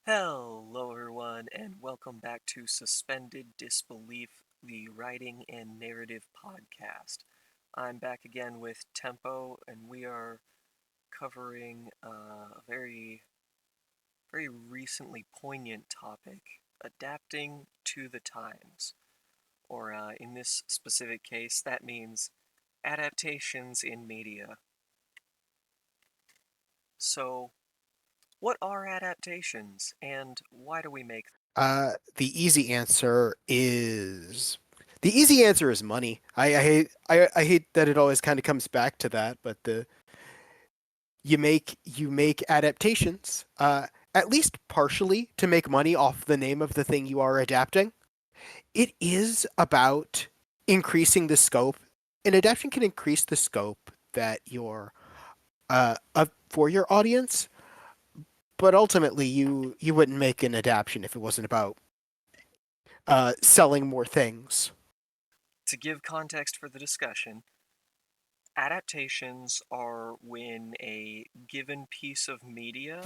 Hello, everyone, and welcome back to Suspended Disbelief, the writing and narrative podcast. I'm back again with Tempo, and we are covering a very recently poignant topic: adapting to the times. Or, in this specific case, that means adaptations in media. So, what are adaptations, and why do we make them? The easy answer is money. I hate that it always kind of comes back to that, but the you make adaptations, at least partially to make money off the name of the thing you are adapting. It is about increasing the scope. An adaptation can increase the scope that for your audience, but ultimately you wouldn't make an adaptation if it wasn't about selling more things. To give context for the discussion, adaptations are when a given piece of media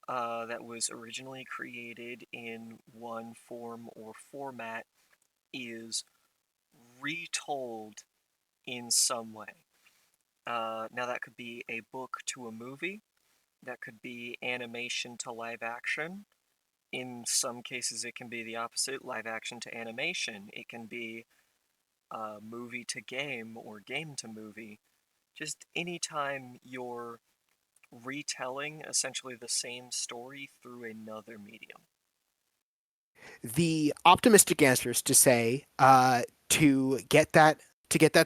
that was originally created in one form or format is retold in some way. Now, that could be a book to a movie, that could be animation to live action. In some cases, it can be the opposite, live action to animation. It can be movie to game or game to movie. Just anytime you're retelling essentially the same story through another medium. The optimistic answer is to say to get that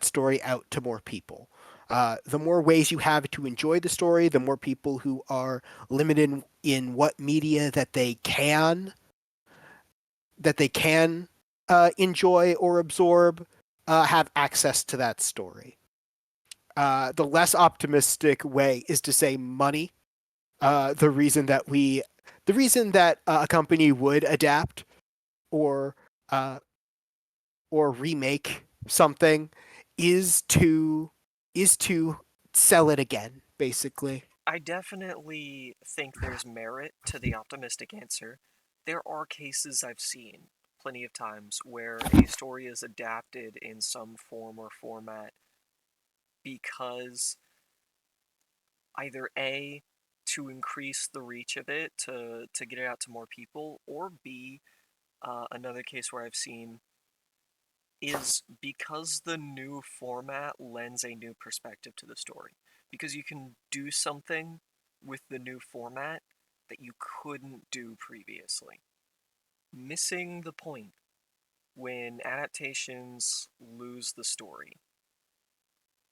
story out to more people. The more ways you have to enjoy the story, the more people who are limited in what media that they can enjoy or absorb have access to that story. The less optimistic way is to say money. The reason that a company would adapt or uh, or remake something is to is to sell it again, basically. I definitely think there's merit to the optimistic answer. There are cases I've seen plenty of times where a story is adapted in some form or format because either A, to increase the reach of it, to get it out to more people, or B, another case where I've seen is because the new format lends a new perspective to the story. Because you can do something with the new format that you couldn't do previously. Missing the point when adaptations lose the story.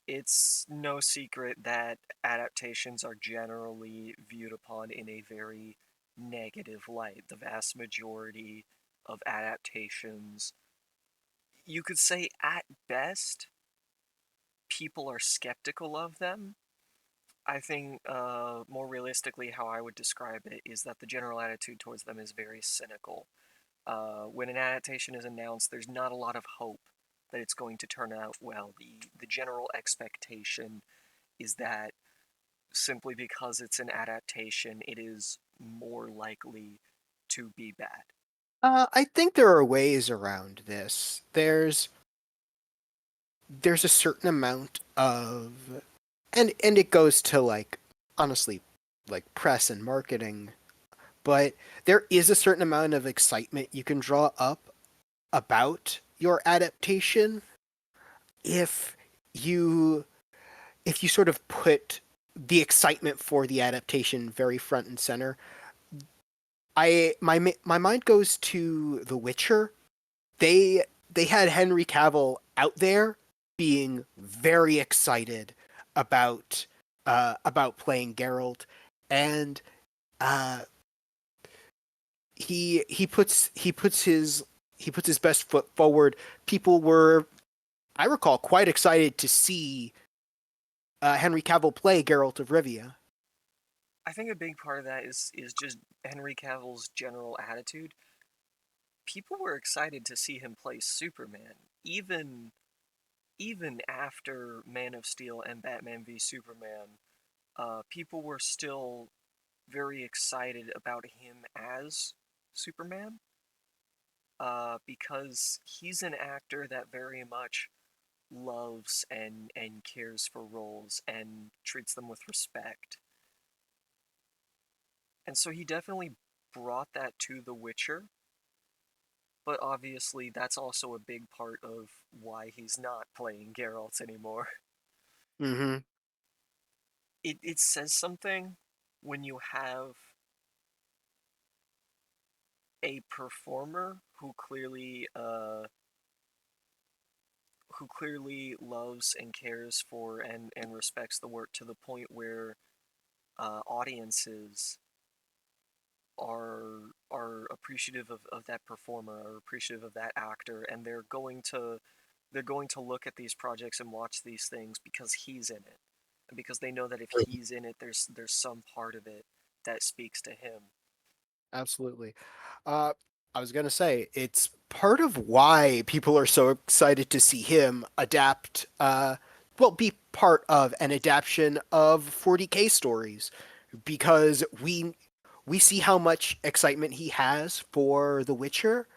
It's no secret that adaptations are generally viewed upon in a very negative light. The vast majority of adaptations, you could say at best, people are skeptical of them. I think more realistically, how I would describe it is that the general attitude towards them is very cynical. When an adaptation is announced, there's not a lot of hope that it's going to turn out well. The general expectation is that simply because it's an adaptation, it is more likely to be bad. I think there are ways around this. There's a certain amount of and it goes to like honestly like press and marketing, but there is a certain amount of excitement you can draw up about your adaptation if you if you sort of put the excitement for the adaptation very front and center. My mind goes to The Witcher. They had Henry Cavill out there being very excited about playing Geralt, and uh, he puts his best foot forward. People were, I recall, quite excited to see Henry Cavill play Geralt of Rivia. I think a big part of that is just Henry Cavill's general attitude. People were excited to see him play Superman, even after Man of Steel and Batman v Superman. People were still very excited about him as Superman, because he's an actor that very much loves and cares for roles and treats them with respect. And so he definitely brought that to The Witcher, but obviously that's also a big part of why he's not playing Geralt anymore. Mm-hmm. It says something when you have a performer who clearly loves and cares for and respects the work to the point where audiences are appreciative of that performer, are appreciative of that actor, and they're going to look at these projects and watch these things because he's in it, and because they know that if he's in it, there's some part of it that speaks to him. Absolutely. Uh, I was gonna say it's part of why people are so excited to see him adapt. Well, be part of an adaptation of 40K stories, because we see how much excitement he has for The Witcher,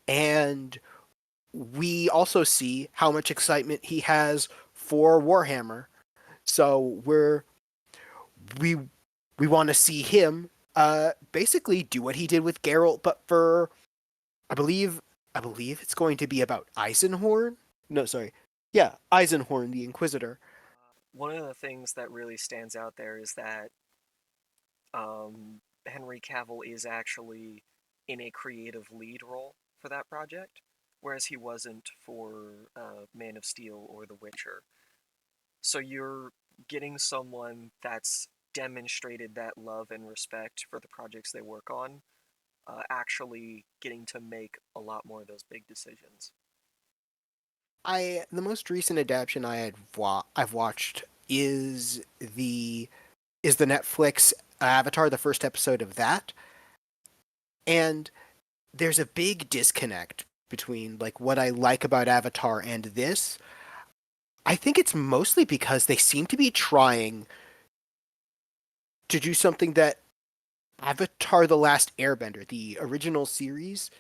and we also see how much excitement he has for Warhammer. So we we want to see him basically do what he did with Geralt, but for I believe I believe it's going to be about Eisenhorn. No, sorry. Yeah, Eisenhorn, the Inquisitor. One of the things that really stands out there is that Henry Cavill is actually in a creative lead role for that project, whereas he wasn't for Man of Steel or The Witcher. So you're getting someone that's demonstrated that love and respect for the projects they work on, actually getting to make a lot more of those big decisions. I the most recent adaptation I've watched is the Netflix Avatar, the first episode of that, and there's a big disconnect between like what I like about Avatar and this. I think it's mostly because they seem to be trying to do something that Avatar The Last Airbender, the original series,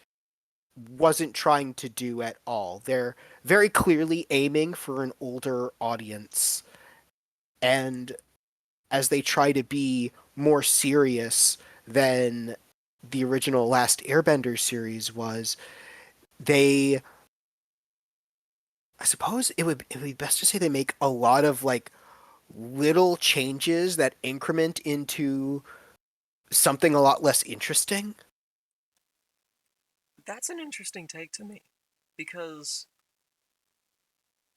wasn't trying to do at all. They're very clearly aiming for an older audience. And as they try to be more serious than the original Last Airbender series was, they I suppose it would be best to say they make a lot of like little changes that increment into something a lot less interesting. That's an interesting take to me, because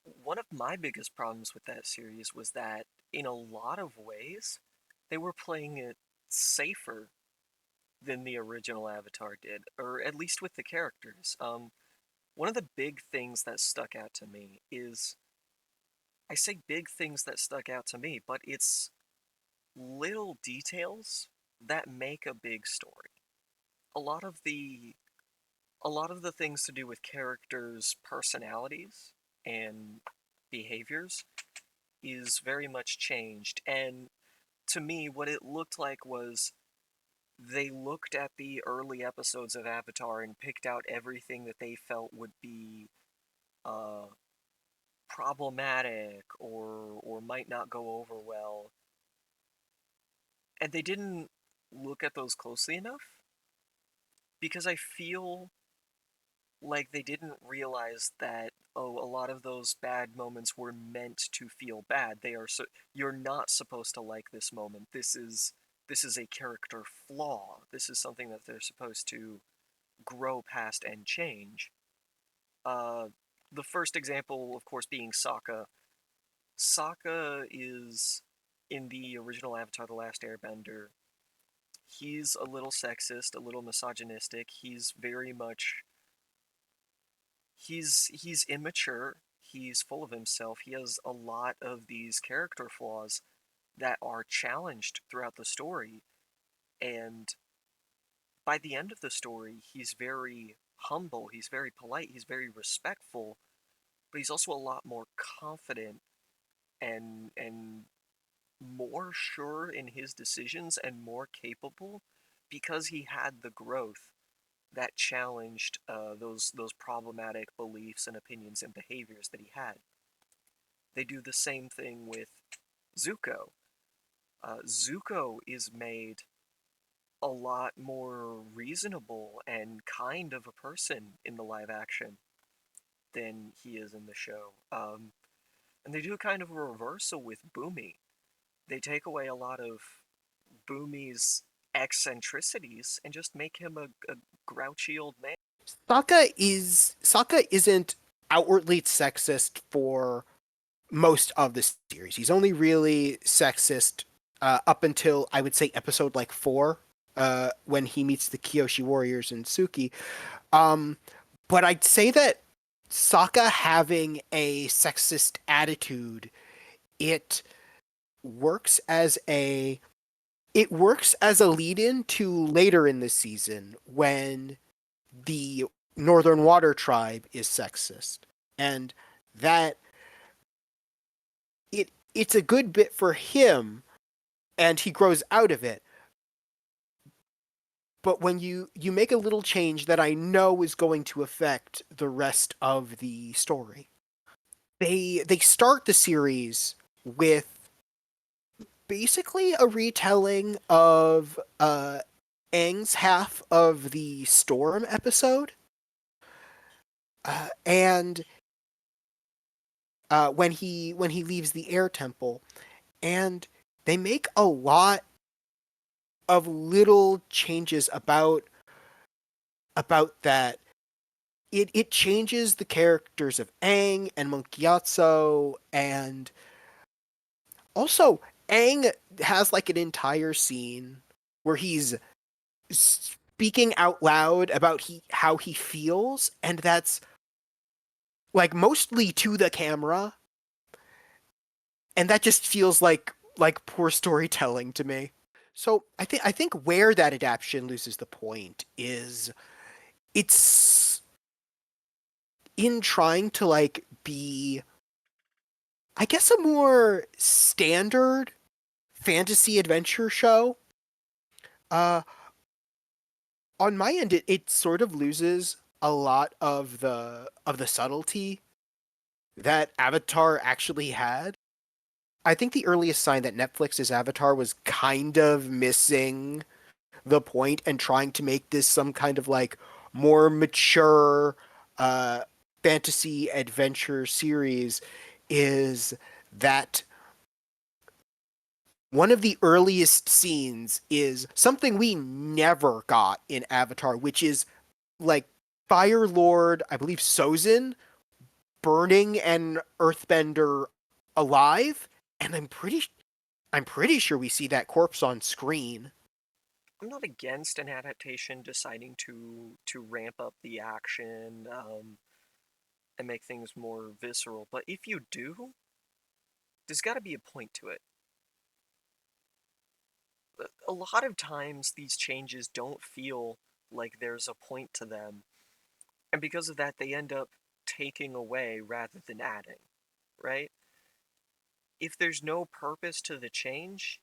one of my biggest problems with that series was that, in a lot of ways, they were playing it safer than the original Avatar did, or at least with the characters. One of the big things that stuck out to me is, I say big things that stuck out to me, but it's little details that make a big story. A lot of the a lot of the things to do with characters' personalities and behaviors is very much changed. And to me, what it looked like was they looked at the early episodes of Avatar and picked out everything that they felt would be uh, problematic or might not go over well, and they didn't look at those closely enough, because I feel like they didn't realize that, oh, a lot of those bad moments were meant to feel bad. They are so You're not supposed to like this moment. This is a character flaw. This is something that they're supposed to grow past and change. Uh, the first example, of course, being Sokka. Sokka is, in the original Avatar: The Last Airbender, he's a little sexist, a little misogynistic. He's very much he's immature. He's full of himself. He has a lot of these character flaws that are challenged throughout the story. And by the end of the story, he's very humble, he's very polite, he's very respectful, but he's also a lot more confident and more sure in his decisions and more capable because he had the growth that challenged those problematic beliefs and opinions and behaviors that he had. They do the same thing with Zuko. Zuko is made a lot more reasonable and kind of a person in the live action than he is in the show. And they do a kind of a reversal with Boomy. They take away a lot of Boomy's eccentricities and just make him a grouchy old man. Sokka isn't outwardly sexist for most of the series. He's only really sexist up until I would say episode like 4, when he meets the Kyoshi warriors and Suki. Um, but I'd say that Sokka having a sexist attitude, it works as a it works as a lead in to later in the season when the Northern Water Tribe is sexist. And that it's a good bit for him and he grows out of it. But when you make a little change that I know is going to affect the rest of the story. They start the series with basically a retelling of Aang's half of the Storm episode. And when he leaves the Air Temple, and they make a lot of little changes about that. It changes the characters of Aang and Monkiatsu, and also Aang has like an entire scene where he's speaking out loud about how he feels, and that's like mostly to the camera, and that just feels like poor storytelling to me. So I think where that adaptation loses the point is it's in trying to like be, I guess, a more standard fantasy adventure show. Uh, on my end, it sort of loses a lot of the subtlety that Avatar actually had. I think the earliest sign that Netflix's Avatar was kind of missing the point and trying to make this some kind of like more mature uh, fantasy adventure series is that one of the earliest scenes is something we never got in Avatar, which is like Fire Lord, I believe Sozin, burning an Earthbender alive, and I'm pretty sure we see that corpse on screen. I'm not against an adaptation deciding to ramp up the action and make things more visceral, but if you do, there's got to be a point to it. A lot of times these changes don't feel like there's a point to them, and because of that, they end up taking away rather than adding, right? If there's no purpose to the change,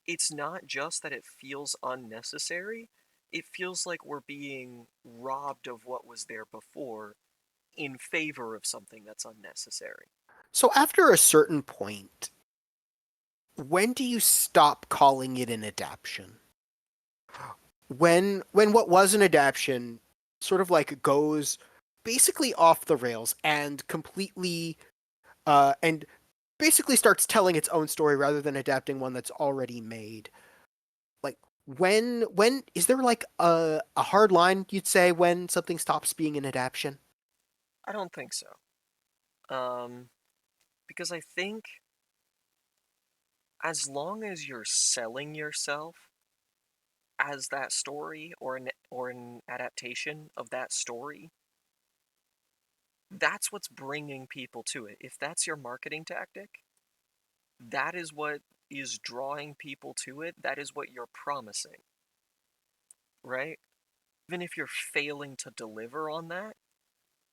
it's not just that it feels unnecessary, it feels like we're being robbed of what was there before in favor of something that's unnecessary. So after a certain point, when do you stop calling it an adaptation? When what was an adaptation sort of like goes basically off the rails and completely and basically starts telling its own story rather than adapting one that's already made. Like when is there like a hard line you'd say when something stops being an adaptation? I don't think so. Um, because I think as long as you're selling yourself as that story or an adaptation of that story, that's what's bringing people to it. If that's your marketing tactic, that is what is drawing people to it. That is what you're promising, right? Even if you're failing to deliver on that,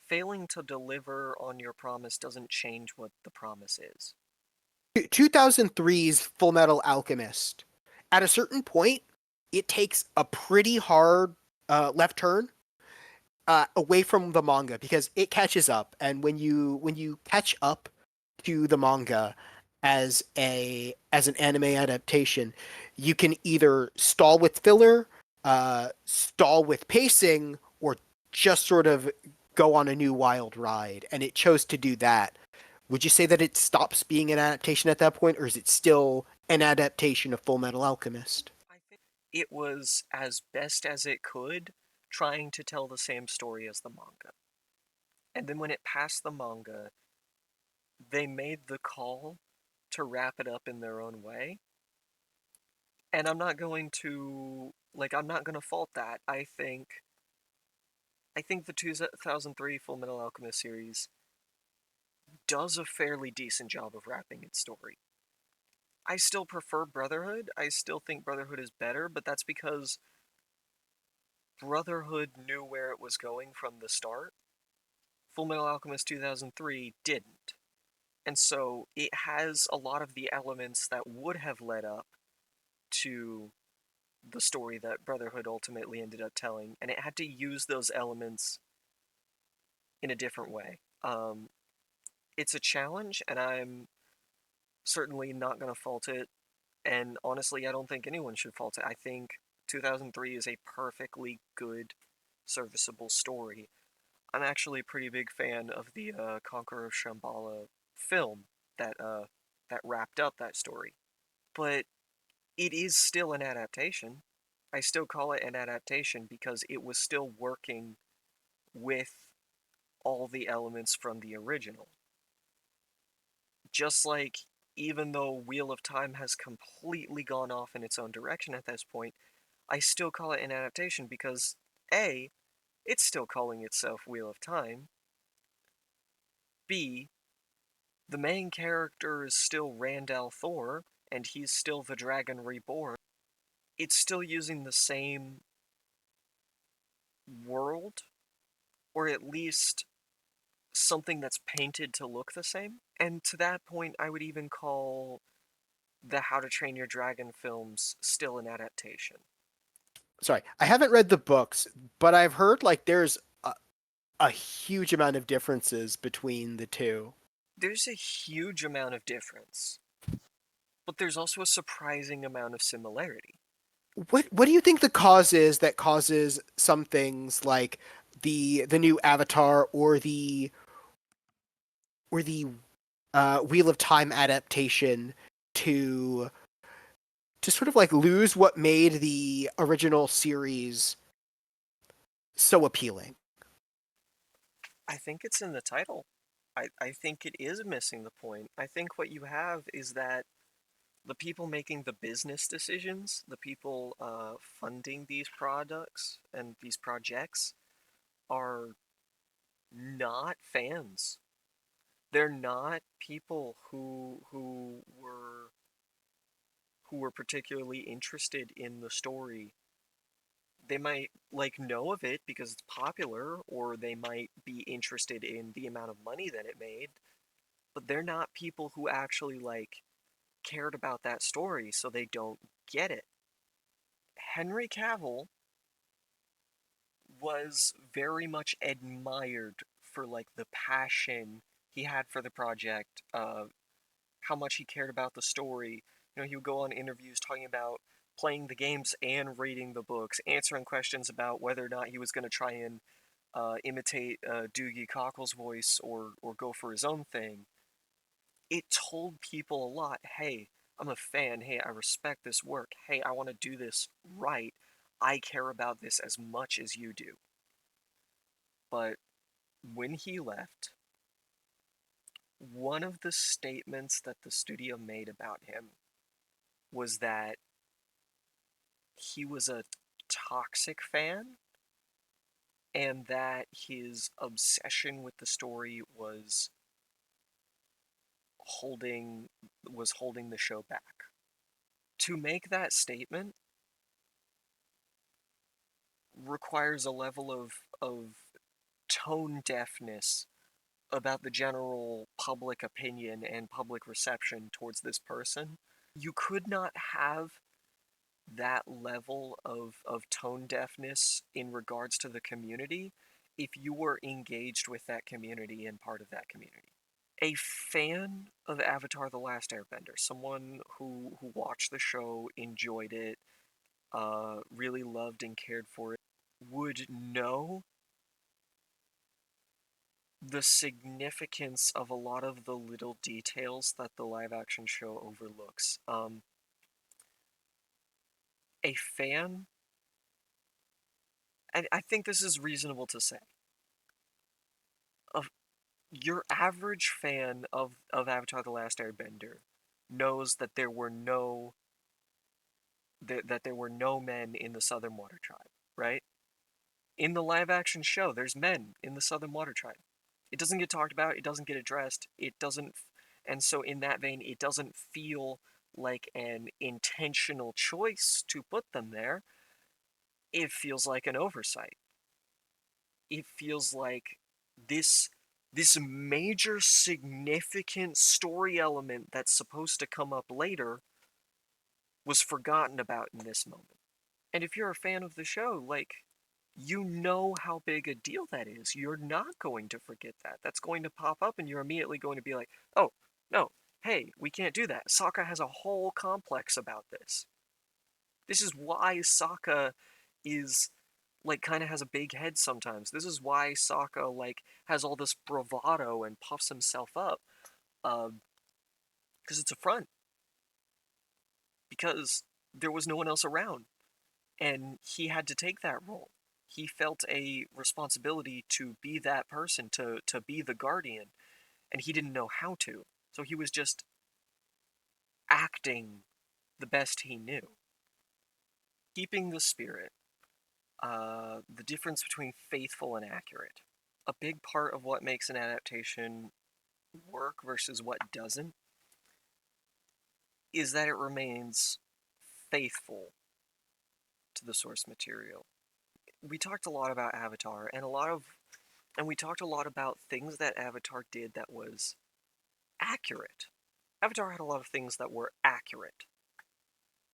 failing to deliver on your promise doesn't change what the promise is. 2003's Full Metal Alchemist. At a certain point, it takes a pretty hard left turn away from the manga because it catches up, and when you catch up to the manga as an anime adaptation, you can either stall with filler, stall with pacing, or just sort of go on a new wild ride. And it chose to do that. Would you say that it stops being an adaptation at that point, or is it still an adaptation of Full Metal Alchemist? I think it was as best as it could, trying to tell the same story as the manga. And then when it passed the manga, they made the call to wrap it up in their own way. And I'm not going to fault that. I think the 2003 Full Metal Alchemist series does a fairly decent job of wrapping its story. I still prefer Brotherhood. I still think Brotherhood is better, but that's because Brotherhood knew where it was going from the start. Full Metal Alchemist 2003 didn't. And so it has a lot of the elements that would have led up to the story that Brotherhood ultimately ended up telling, and it had to use those elements in a different way. It's a challenge, and I'm certainly not going to fault it. And honestly, I don't think anyone should fault it. I think 2003 is a perfectly good, serviceable story. I'm actually a pretty big fan of the Conqueror of Shambhala film that wrapped up that story. But it is still an adaptation. I still call it an adaptation because it was still working with all the elements from the original. Just like, even though Wheel of Time has completely gone off in its own direction at this point, I still call it an adaptation because A, it's still calling itself Wheel of Time. B, the main character is still Randall Thor, and he's still the Dragon Reborn. It's still using the same world, or at least something that's painted to look the same. And to that point, I would even call the How to Train Your Dragon films still an adaptation. Sorry, I haven't read the books, but I've heard like there's a huge amount of differences between the two. There's a huge amount of difference, but there's also a surprising amount of similarity. What do you think the cause is that causes some things like the new Avatar or the Wheel of Time adaptation to to sort of like lose what made the original series so appealing? I think it's in the title. I think it is missing the point. I think what you have is that the people making the business decisions, the people funding these products and these projects, are not fans. They're not people who were particularly interested in the story. They might like know of it because it's popular, or they might be interested in the amount of money that it made, but they're not people who actually like cared about that story, so they don't get it. Henry Cavill was very much admired for like the passion he had for the project, how much he cared about the story. He would go on interviews talking about playing the games and reading the books, answering questions about whether or not he was going to try and imitate Doogie Cockle's voice or go for his own thing. It told people a lot. Hey, I'm a fan. Hey, I respect this work. Hey, I want to do this right. I care about this as much as you do. But when he left, one of the statements that the studio made about him was that he was a toxic fan and that his obsession with the story holding holding the show back. To make that statement requires a level of tone deafness about the general public opinion and public reception towards this person. You could not have that level of tone deafness in regards to the community if you were engaged with that community and part of that community. A fan of Avatar: The Last Airbender, someone who watched the show, enjoyed it, really loved and cared for it, would know the significance of a lot of the little details that the live action show overlooks. A fan, and I think this is reasonable to say, of your average fan of Avatar: The Last Airbender knows that there were no men in the Southern Water Tribe, right? In the live action show, there's men in the Southern Water Tribe. It doesn't get talked about, it doesn't get addressed, it doesn't, and so in that vein, it doesn't feel like an intentional choice to put them there. It feels like an oversight. It feels like this this major significant story element that's supposed to come up later was forgotten about in this moment. And if you're a fan of the show, like, you know how big a deal that is. You're not going to forget that. That's going to pop up, and you're immediately going to be like, oh, no, hey, we can't do that. Sokka has a whole complex about this. This is why Sokka is, like, kind of has a big head sometimes. This is why Sokka, like, has all this bravado and puffs himself up. Because it's a front. Because there was no one else around. And he had to take that role. He felt a responsibility to be that person, to be the guardian, and he didn't know how to. So he was just acting the best he knew. Keeping the spirit, the difference between faithful and accurate. A big part of what makes an adaptation work versus what doesn't is that it remains faithful to the source material. We talked a lot about Avatar, and we talked a lot about things that Avatar did that was accurate. Avatar had a lot of things that were accurate.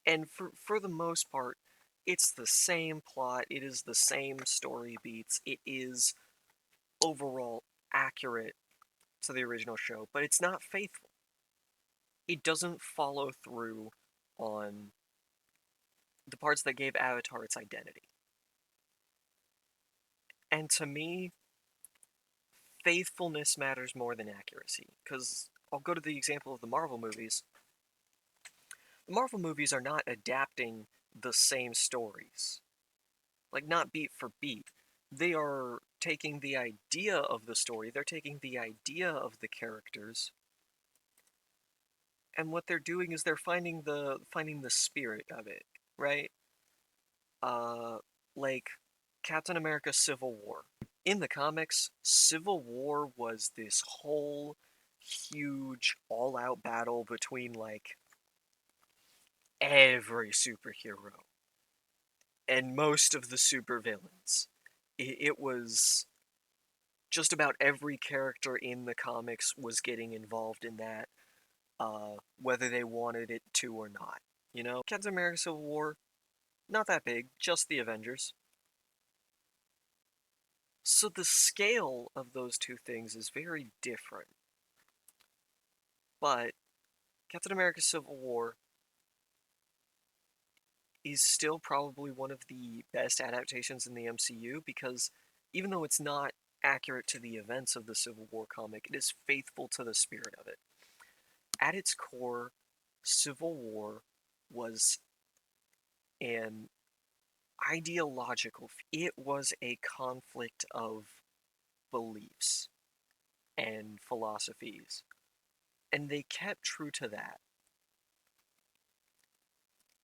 And for the most part, it's the same plot, it is the same story beats, it is overall accurate to the original show, but it's not faithful. It doesn't follow through on the parts that gave Avatar its identity. And to me, faithfulness matters more than accuracy. Because I'll go to the example of the Marvel movies. The Marvel movies are not adapting the same stories, like, not beat for beat. They are taking the idea of the story, they're taking the idea of the characters, and what they're doing is they're finding the spirit of it, right? Uh, like Captain America Civil War. In the comics, Civil War was this whole huge all-out battle between, like, every superhero and most of the supervillains. It was just about every character in the comics was getting involved in that, whether they wanted it to or not. You know, Captain America Civil War, not that big, just the Avengers. So the scale of those two things is very different. But Captain America Civil War is still probably one of the best adaptations in the MCU because even though it's not accurate to the events of the Civil War comic, it is faithful to the spirit of it. At its core, Civil War was an ideological, it was a conflict of beliefs and philosophies, and they kept true to that.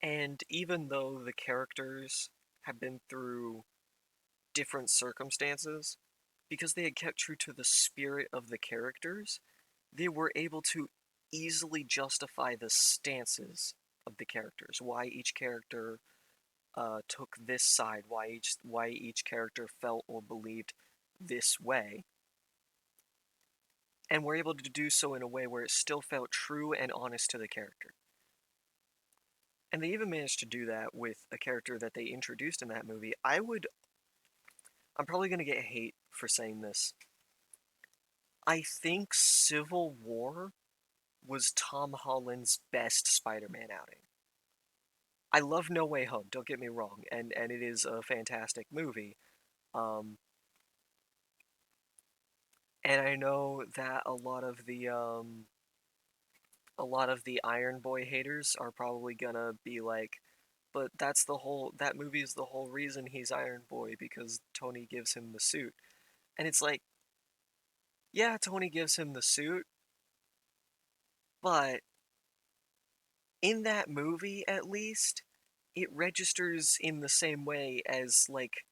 And even though the characters have been through different circumstances, because they had kept true to the spirit of the characters, they were able to easily justify the stances of the characters, why each character took this side, why each character felt or believed this way. and were able to do so in a way where it still felt true and honest to the character. And they even managed to do that with a character that they introduced in that movie. I'm probably going to get hate for saying this. I think Civil War was Tom Holland's best Spider-Man outing. I love No Way Home, don't get me wrong, and it is a fantastic movie. Um, and I know that a lot of the Iron Boy haters are probably gonna be like, but that movie is the whole reason he's Iron Boy because Tony gives him the suit. And it's like, yeah, Tony gives him the suit, but in that movie at least, it registers in the same way as like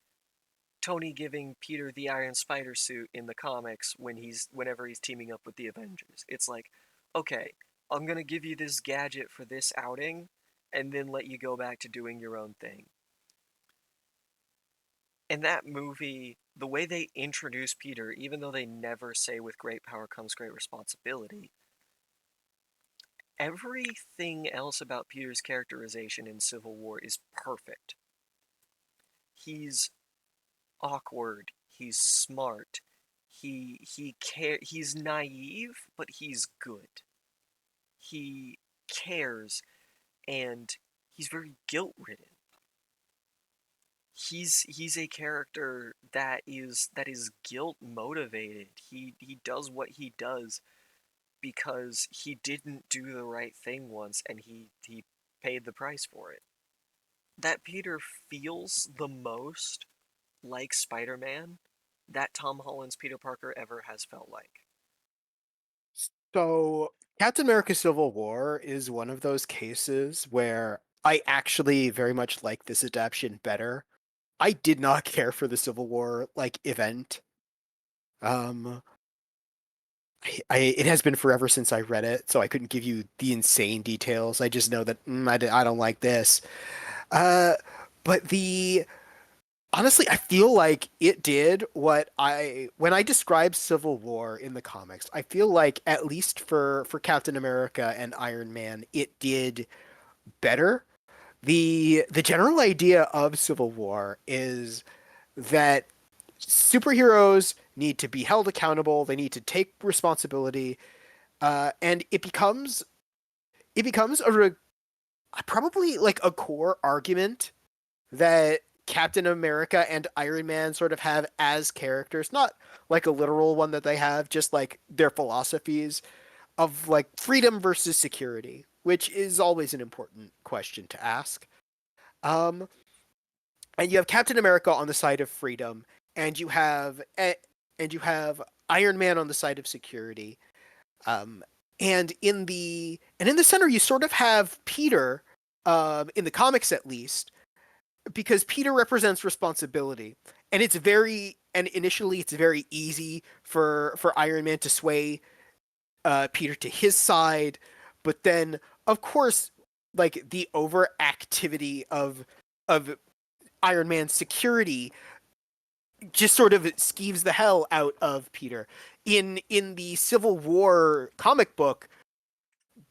Tony giving Peter the Iron Spider suit in the comics whenever he's teaming up with the Avengers. It's like, okay, I'm gonna give you this gadget for this outing, and then let you go back to doing your own thing. In that movie, the way they introduce Peter, even though they never say with great power comes great responsibility, everything else about Peter's characterization in Civil War is perfect. He's awkward, he's smart, he's naive, but he's good. He cares and he's very guilt-ridden. He's a character that is guilt motivated. He does what he does because he didn't do the right thing once and he paid the price for it. That Peter feels the most like Spider-Man that Tom Holland's Peter Parker ever has felt like. So, Captain America Civil War is one of those cases where I actually very much like this adaptation better. I did not care for the Civil War like event. Um, it has been forever since I read it, so I couldn't give you the insane details. I just know that I don't like this. Uh, but the honestly, I feel like it did what when I describe Civil War in the comics, I feel like at least for Captain America and Iron Man, it did better. The general idea of Civil War is that superheroes need to be held accountable, they need to take responsibility, and it becomes probably like a core argument that Captain America and Iron Man sort of have as characters, not like a literal one that they have, just like their philosophies of like freedom versus security, which is always an important question to ask. Um, and you have Captain America on the side of freedom, and you have Iron Man on the side of security. Um, and in the center, you sort of have Peter, in the comics at least, because Peter represents responsibility, and initially it's very easy for Iron Man to sway Peter to his side, but then of course like the overactivity of Iron Man's security just sort of skeeves the hell out of Peter. In the Civil War comic book,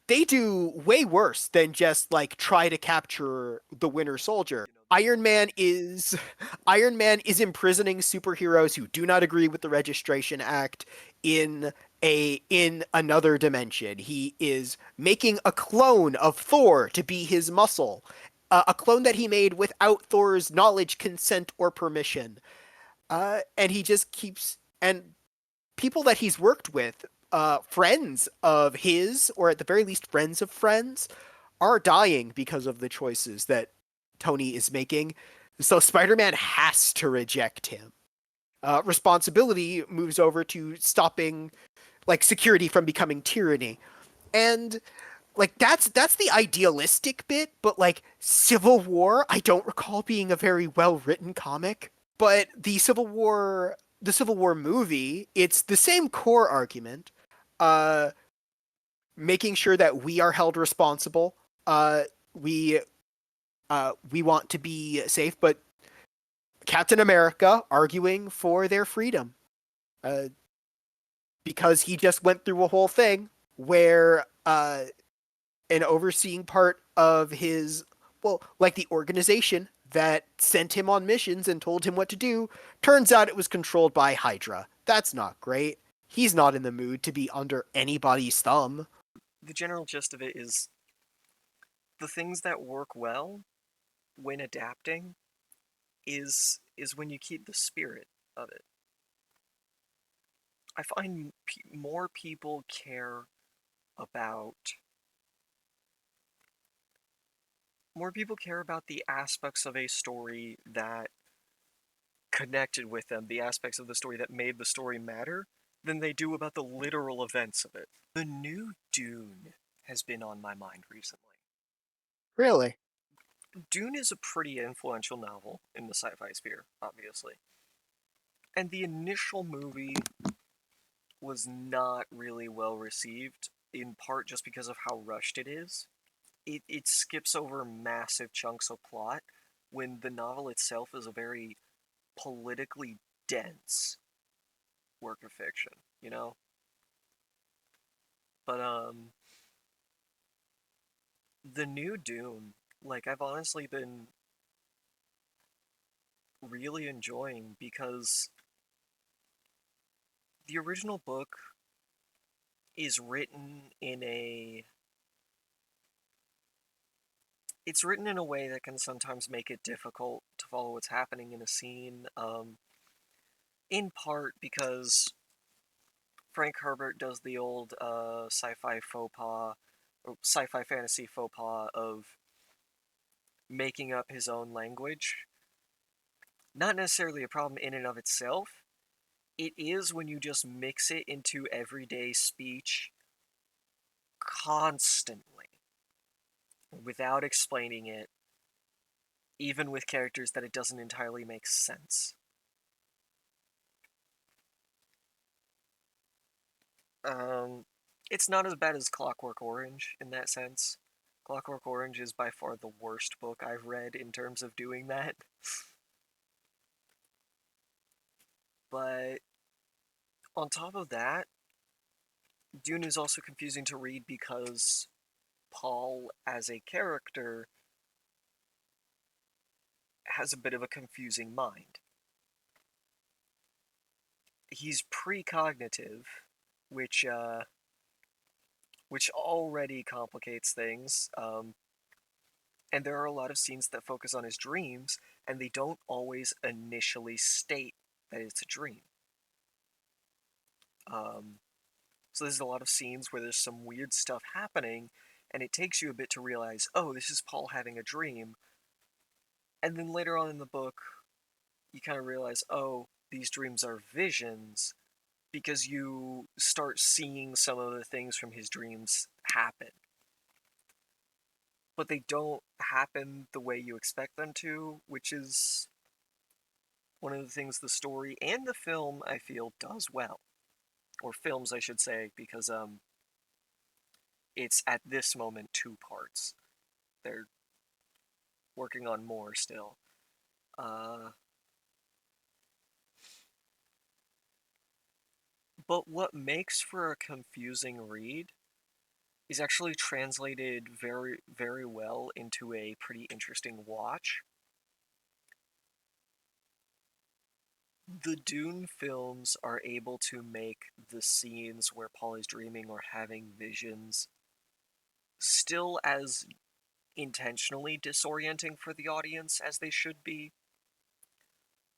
they do way worse than just like try to capture the Winter Soldier. Iron Man is imprisoning superheroes who do not agree with the Registration Act in another dimension. He is making a clone of Thor to be his muscle, a clone that he made without Thor's knowledge, consent, or permission. And he just keeps and people that he's worked with, friends of his, or at the very least friends of friends, are dying because of the choices that Tony is making. So Spider-Man has to reject him. Responsibility moves over to stopping like security from becoming tyranny. And like that's the idealistic bit, but like Civil War, I don't recall being a very well written comic. But the Civil War movie, it's the same core argument, uh, making sure that we are held responsible. Uh, we we want to be safe, but Captain America arguing for their freedom. Uh, because he just went through a whole thing where an overseeing part of his, well, like the organization that sent him on missions and told him what to do, turns out it was controlled by Hydra. That's not great. He's not in the mood to be under anybody's thumb. The general gist of it is the things that work well when adapting is when you keep the spirit of it. I find more people care about the aspects of a story that connected with them, the aspects of the story that made the story matter, than they do about the literal events of it. The new Dune has been on my mind recently. Really? Dune is a pretty influential novel in the sci-fi sphere, obviously. And the initial movie was not really well received, in part just because of how rushed it is. It skips over massive chunks of plot when the novel itself is a very politically dense work of fiction, you know? But the new Dune, like I've honestly been really enjoying because the original book is written in a it's written in a way that can sometimes make it difficult to follow what's happening in a scene. In part because Frank Herbert does the old sci-fi faux pas, or sci-fi fantasy faux pas of making up his own language. Not necessarily a problem in and of itself. It is when you just mix it into everyday speech constantly without explaining it, even with characters that it doesn't entirely make sense. Um, it's not as bad as Clockwork Orange in that sense. Clockwork Orange is by far the worst book I've read in terms of doing that. But on top of that, Dune is also confusing to read because Paul, as a character, has a bit of a confusing mind. He's precognitive, which which already complicates things. And there are a lot of scenes that focus on his dreams, and they don't always initially state that it's a dream. Um, so there's a lot of scenes where there's some weird stuff happening, and it takes you a bit to realize, oh, this is Paul having a dream. And then later on in the book, you kind of realize, oh, these dreams are visions, because you start seeing some of the things from his dreams happen. But they don't happen the way you expect them to, which is one of the things the story and the film, I feel, does well. Or films, I should say, because it's at this moment two parts. They're working on more still. Uh, but what makes for a confusing read is actually translated very, very well into a pretty interesting watch. The Dune films are able to make the scenes where Paul is dreaming or having visions still as intentionally disorienting for the audience as they should be,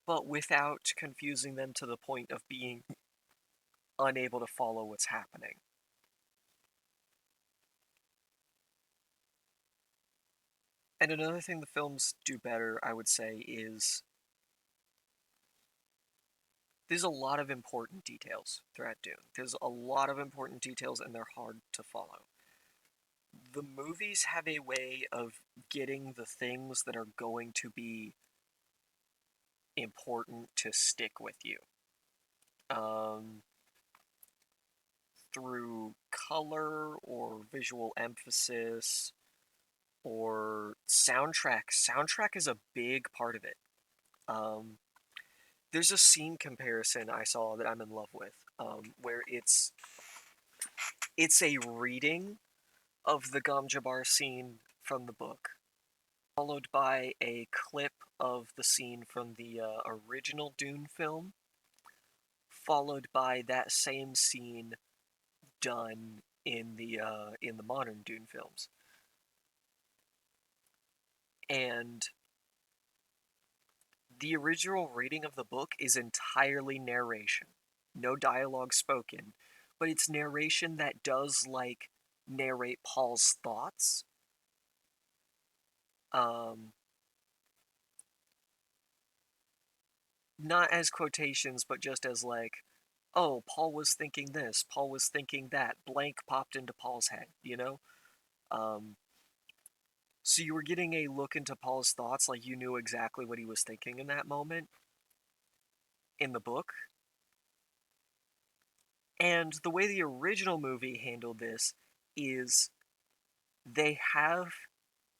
but without confusing them to the point of being unable to follow what's happening. And another thing the films do better, I would say, is there's a lot of important details throughout Dune. There's a lot of important details, and they're hard to follow. The movies have a way of getting the things that are going to be important to stick with you. Um, Through color or visual emphasis or soundtrack. Soundtrack is a big part of it. Um, there's a scene comparison I saw that I'm in love with, where it's a reading of the Gom Jabbar scene from the book, followed by a clip of the scene from the original Dune film, followed by that same scene done in the modern Dune films. And the original reading of the book is entirely narration, no dialogue spoken, but it's narration that does like narrate Paul's thoughts. Um, Not as quotations, but just as like, oh, Paul was thinking this, Paul was thinking that, blank popped into Paul's head, you know? Um, so you were getting a look into Paul's thoughts, like you knew exactly what he was thinking in that moment in the book. And the way the original movie handled this is they have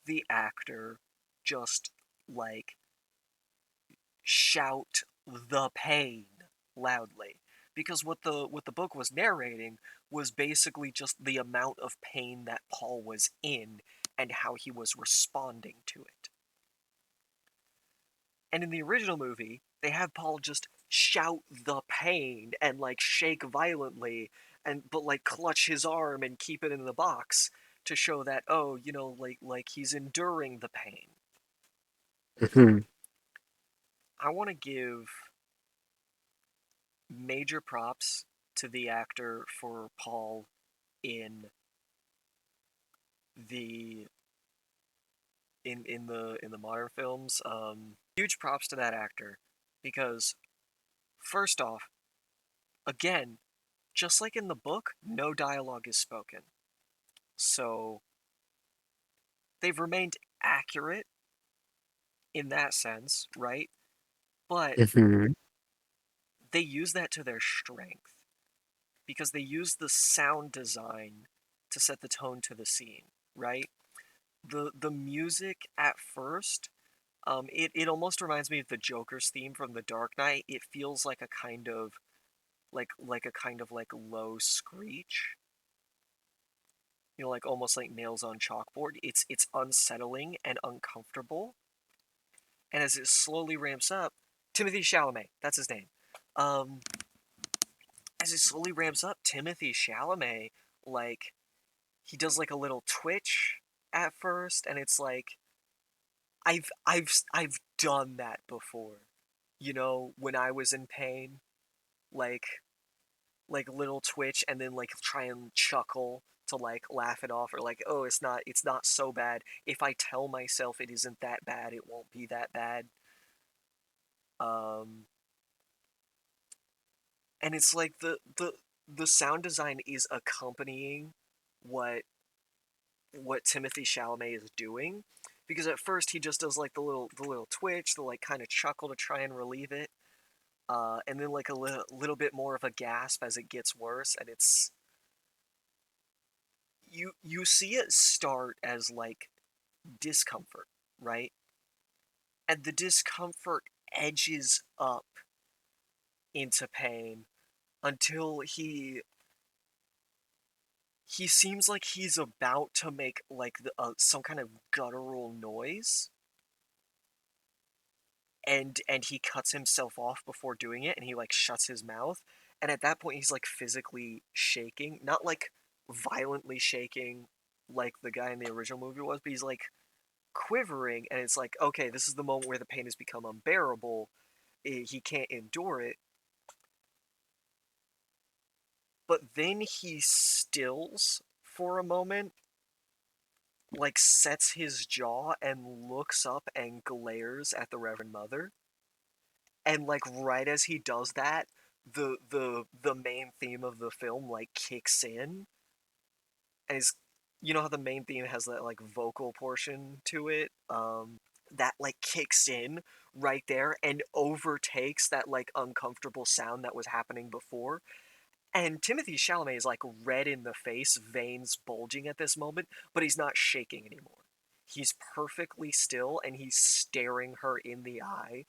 the actor just like shout the pain loudly, because what the book was narrating was basically just the amount of pain that Paul was in and how he was responding to it. And in the original movie, they have Paul just shout the pain and like shake violently and but like clutch his arm and keep it in the box to show that, oh, like he's enduring the pain. Mhm. I want to give major props to the actor for Paul in the in the modern films. Huge props to that actor because first off, again, just like in the book, no dialogue is spoken. So they've remained accurate in that sense, right? But Mhm. they use that to their strength because they use the sound design to set the tone to the scene, right? The music at first, it almost reminds me of the Joker's theme from The Dark Knight. It feels like a kind of like low screech, like almost like nails on chalkboard. It's unsettling and uncomfortable. And as it slowly ramps up, Timothy Chalamet, that's his name. Um, as it slowly ramps up, Timothy Chalamet, like he does like a little twitch at first, and it's like I've done that before. When I was in pain, like little twitch, and then like try and chuckle to like laugh it off, or like, oh, it's not so bad. If I tell myself it isn't that bad, it won't be that bad. Um, and it's like the sound design is accompanying what Timothy Chalamet is doing, because at first he just does like the little twitch, the like kind of chuckle to try and relieve it, and then like a little bit more of a gasp as it gets worse, and you see it start as like discomfort, right? And the discomfort edges up into pain until he seems like he's about to make like some kind of guttural noise, and he cuts himself off before doing it, and he like shuts his mouth, and at that point he's like physically shaking, not like violently shaking like the guy in the original movie was, but he's like quivering, and it's like, okay, this is the moment where the pain has become unbearable. He can't endure it, but then he stills for a moment, like sets his jaw and looks up and glares at the Reverend Mother. And like right as he does that, the main theme of the film like kicks in, and is how the main theme has that like vocal portion to it, that like kicks in right there and overtakes that like uncomfortable sound that was happening before. And Timothy Chalamet is like red in the face, veins bulging at this moment, but he's not shaking anymore. He's perfectly still and he's staring her in the eye,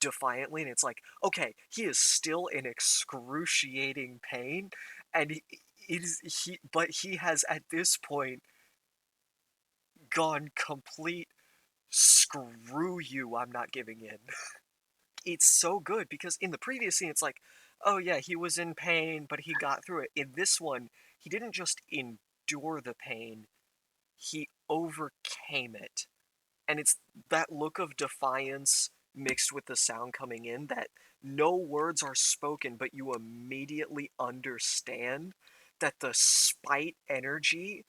defiantly, and it's like, okay, he is still in excruciating pain, and but he has at this point gone complete screw you, I'm not giving in. It's so good because in the previous scene, it's like, oh yeah, he was in pain, but he got through it. In this one, he didn't just endure the pain, he overcame it. And it's that look of defiance mixed with the sound coming in that no words are spoken, but you immediately understand that the spite energy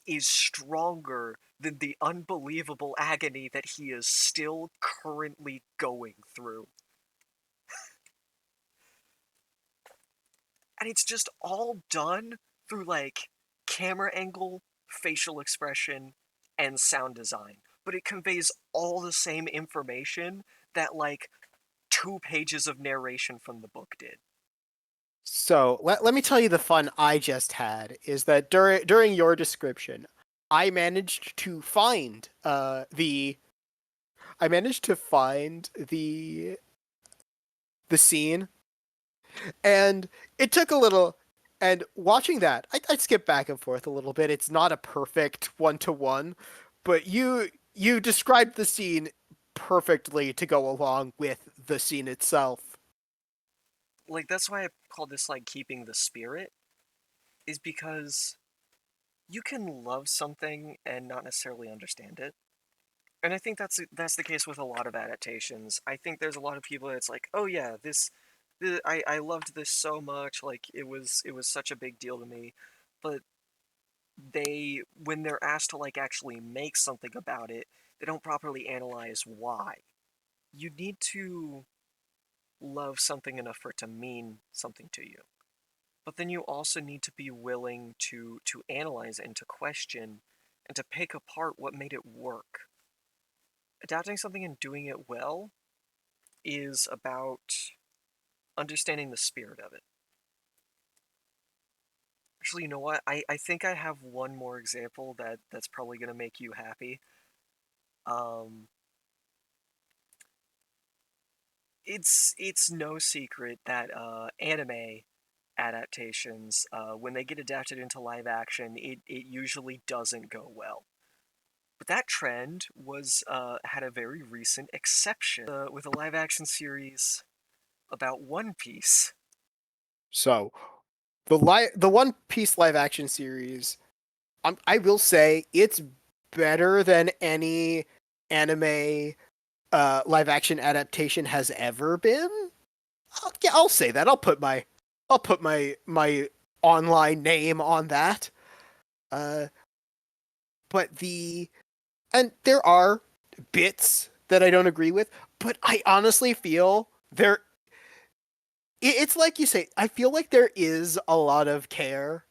is stronger than the unbelievable agony that he is still currently going through. And it's just all done through like camera angle, facial expression, and sound design. But it conveys all the same information that like 2 pages of narration from the book did. So let me tell you the fun I just had is that during your description, I managed to find the scene, and it took a little. And watching that, I'd skip back and forth a little bit. It's not a perfect one to one, but you described the scene perfectly to go along with the scene itself. Like that's why I call this like keeping the spirit, is because you can love something and not necessarily understand it. And I think that's the case with a lot of adaptations. I think there's a lot of people that's like, oh yeah, I loved this so much, like it was such a big deal to me, but they when they're asked to like actually make something about it, they don't properly analyze why. You need to love something enough for it to mean something to you. But then you also need to be willing to analyze it and to question and to pick apart what made it work. Adapting something and doing it well is about understanding the spirit of it. Actually, you know what? I think I have one more example that's probably gonna make you happy. Um, it's no secret that anime adaptations, when they get adapted into live action, it usually doesn't go well. But that trend was had a very recent exception with a live action series about One Piece. So the One Piece live action series, I will say it's better than any anime live action adaptation has ever been. Yeah, I'll say that. I'll put my online name on that. Uh, but there are bits that I don't agree with, but I honestly feel it's like you say, I feel like there is a lot of care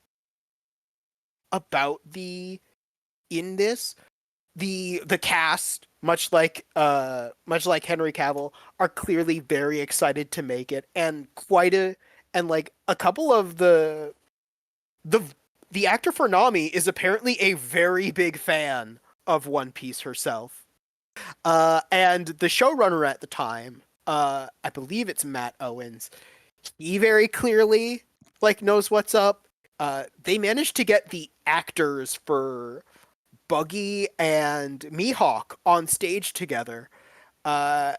about the in this. The cast, much like Henry Cavill, are clearly very excited to make it, and like a couple of the the actor for Nami is apparently a very big fan of One Piece herself. And the showrunner at the time, I believe it's Matt Owens, he very clearly like knows what's up. They managed to get the actors for Buggy and Mihawk on stage together, uh,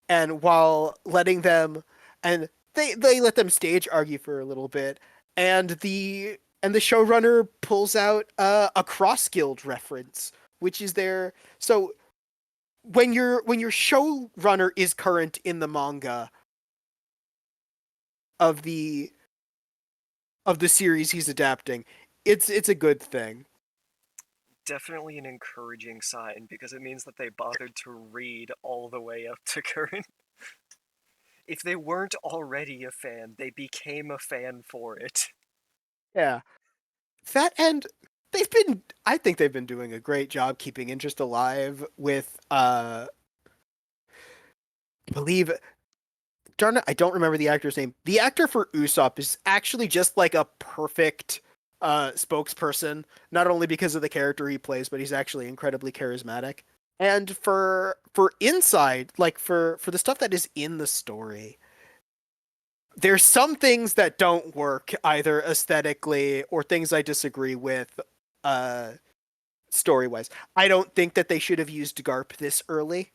and while letting them, and they let them stage argue for a little bit, and the showrunner pulls out a cross guild reference, which is there. So when your showrunner is current in the manga of the series he's adapting, it's a good thing. Definitely an encouraging sign because it means that they bothered to read all the way up to current. If they weren't already a fan, they became a fan for it. Yeah, that and they've been I think they've been doing a great job keeping interest alive with I believe darn it, I don't remember the actor's name. The actor for Usopp is actually just like a perfect spokesperson, not only because of the character he plays, but he's actually incredibly charismatic. And for inside, like for the stuff that is in the story, there's some things that don't work either aesthetically or things I disagree with uh story wise. I don't think that they should have used Garp this early.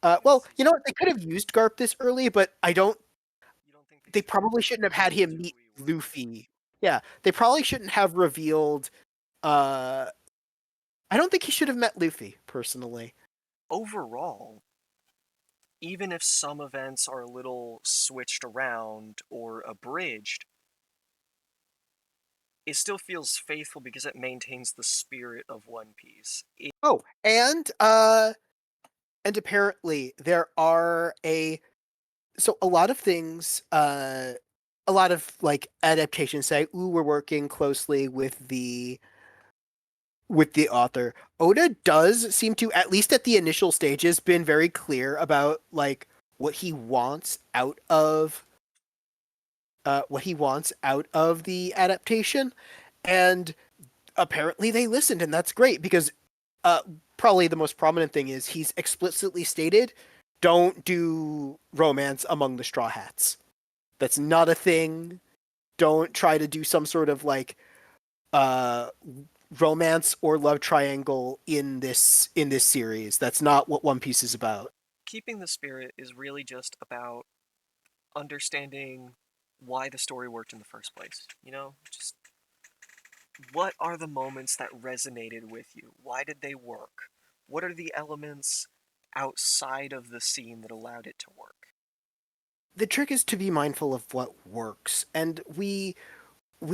I can Well, see you know what? They could have used Garp this early, but I don't. you don't think they They should have probably shouldn't have had revealed him who meet he was. Luffy. Yeah, they probably shouldn't have revealed. Uh, I don't think he should have met Luffy personally. Overall, even if some events are a little switched around or abridged, it still feels faithful because it maintains the spirit of One Piece. Oh, and apparently there are a lot of things a lot of like adaptations say, "Ooh, we're working closely with the author." Oda does seem to, at least at the initial stages, been very clear about like what he wants out of the adaptation, and apparently they listened, and that's great because uh probably the most prominent thing is he's explicitly stated, don't do romance among the Straw Hats. That's not a thing. Don't try to do some sort of like uh romance or love triangle in this series. That's not what One Piece is about. Keeping the spirit is really just about understanding why the story worked in the first place. Just what are the moments that resonated with you? Why did they work? What are the elements outside of the scene that allowed it to work? The trick is to be mindful of what works, and we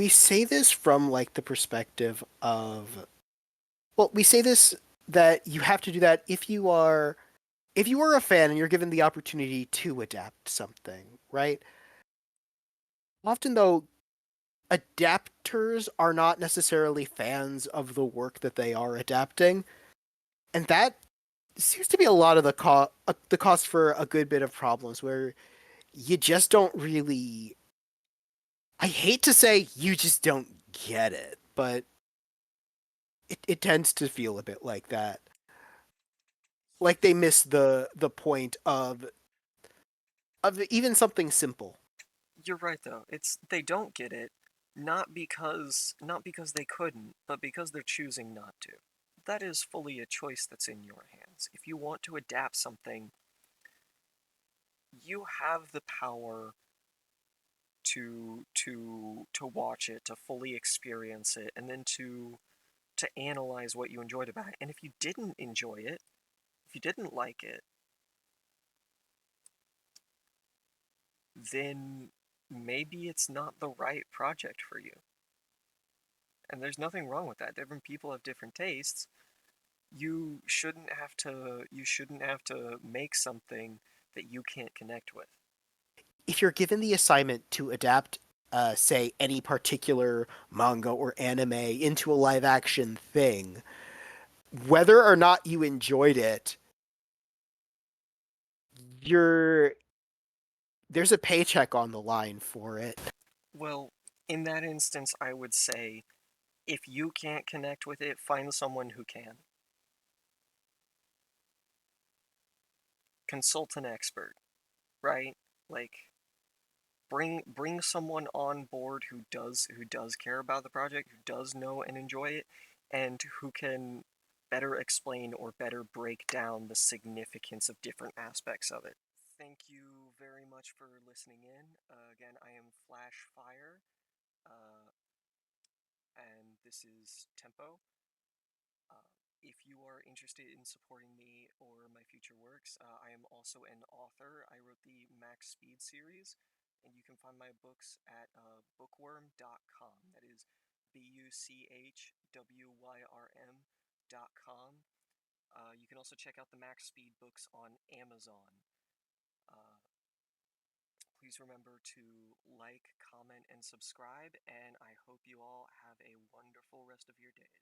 say this from like the perspective of, well, we say this that you have to do that if you are a fan and you're given the opportunity to adapt something, right? Often though, adapters are not necessarily fans of the work that they are adapting, and that seems to be a lot of the cost for a good bit of problems where you just don't really. I hate to say you just don't get it, but it tends to feel a bit like that. Like they miss the point of even something simple. You're right though. It's they don't get it not because they couldn't, but because they're choosing not to. That is fully a choice that's in your hands. If you want to adapt something, you have the power to watch it, to fully experience it, and then to analyze what you enjoyed about it. And if you didn't enjoy it, if you didn't like it, then maybe it's not the right project for you. And there's nothing wrong with that. Different people have different tastes. You shouldn't have to make something that you can't connect with. If you're given the assignment to adapt, say, any particular manga or anime into a live action thing, whether or not you enjoyed it, you're there's a paycheck on the line for it. Well, in that instance, I would say if you can't connect with it, find someone who can. Consult an expert, right? Like bring someone on board who does care about the project, who does know and enjoy it, and who can better explain or better break down the significance of different aspects of it. Thank you very much for listening in. Again, I am Flash Fire, uh, and this is Tempo. Uh, if you are interested in supporting me or my future works, I am also an author. I wrote the Max Speed series, and you can find my books at bookworm.com. That is BUCHWYRM.com. You can also check out the Max Speed books on Amazon. Uh, Please remember to like, comment, and subscribe, and I hope you all have a wonderful rest of your day.